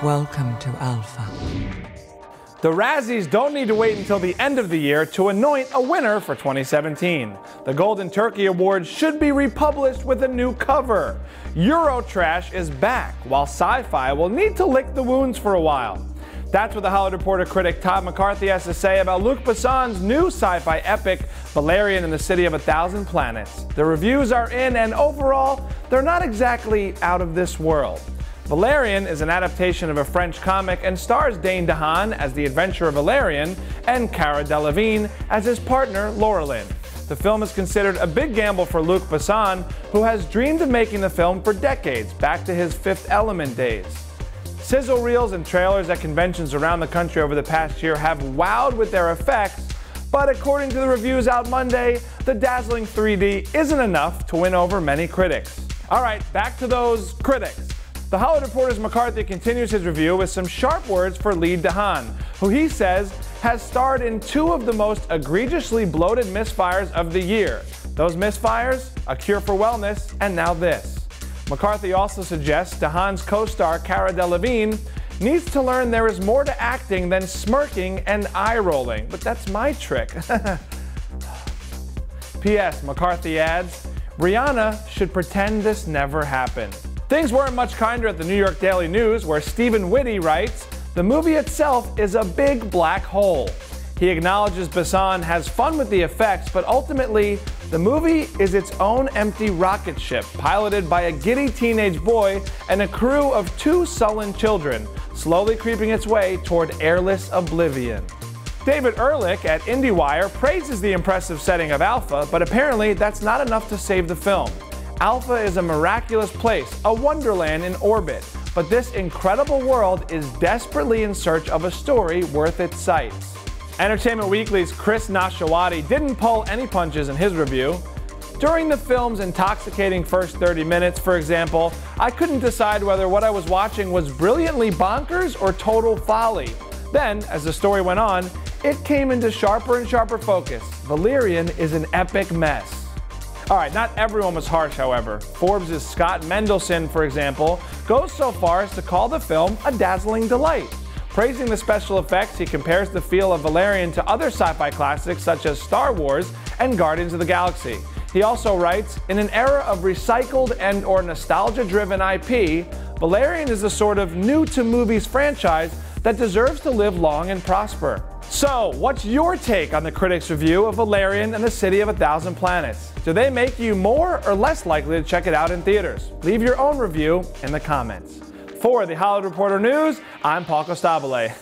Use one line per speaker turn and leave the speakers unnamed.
Welcome to Alpha.
The Razzies don't need to wait until the end of the year to anoint a winner for 2017. The Golden Turkey Awards should be republished with a new cover. Eurotrash is back, while sci-fi will need to lick the wounds for a while. That's what The Hollywood Reporter critic Todd McCarthy has to say about Luc Besson's new sci-fi epic, Valerian and the City of a Thousand Planets. The reviews are in, and overall, they're not exactly out of this world. Valerian is an adaptation of a French comic and stars Dane DeHaan as the adventurer Valerian and Cara Delevingne as his partner Laureline. The film is considered a big gamble for Luc Besson, who has dreamed of making the film for decades, back to his Fifth Element days. Sizzle reels and trailers at conventions around the country over the past year have wowed with their effects, but according to the reviews out Monday, the dazzling 3D isn't enough to win over many critics. All right, back to those critics. The Hollywood Reporter's McCarthy continues his review with some sharp words for lead DeHaan, who he says has starred in two of the most egregiously bloated misfires of the year. Those misfires, A Cure for Wellness, and now this. McCarthy also suggests DeHaan's co-star Cara Delevingne needs to learn there is more to acting than smirking and eye-rolling, but that's my trick. P.S. McCarthy adds, Rihanna should pretend this never happened. Things weren't much kinder at the New York Daily News, where Stephen Whitty writes, the movie itself is a big black hole. He acknowledges Besson has fun with the effects, but ultimately, the movie is its own empty rocket ship, piloted by a giddy teenage boy and a crew of two sullen children, slowly creeping its way toward airless oblivion. David Ehrlich at IndieWire praises the impressive setting of Alpha, but apparently that's not enough to save the film. Alpha is a miraculous place, a wonderland in orbit, but this incredible world is desperately in search of a story worth its sights. Entertainment Weekly's Chris Nashawati didn't pull any punches in his review. During the film's intoxicating first 30 minutes, for example, I couldn't decide whether what I was watching was brilliantly bonkers or total folly. Then, as the story went on, it came into sharper and sharper focus. Valerian is an epic mess. Alright, not everyone was harsh, however. Forbes' Scott Mendelson, for example, goes so far as to call the film a dazzling delight. Praising the special effects, he compares the feel of Valerian to other sci-fi classics such as Star Wars and Guardians of the Galaxy. He also writes, in an era of recycled and/or nostalgia-driven IP, Valerian is a sort of new-to-movies franchise that deserves to live long and prosper. So, what's your take on the critics' review of Valerian and the City of a Thousand Planets? Do they make you more or less likely to check it out in theaters? Leave your own review in the comments. For the Hollywood Reporter News, I'm Paul Costabile.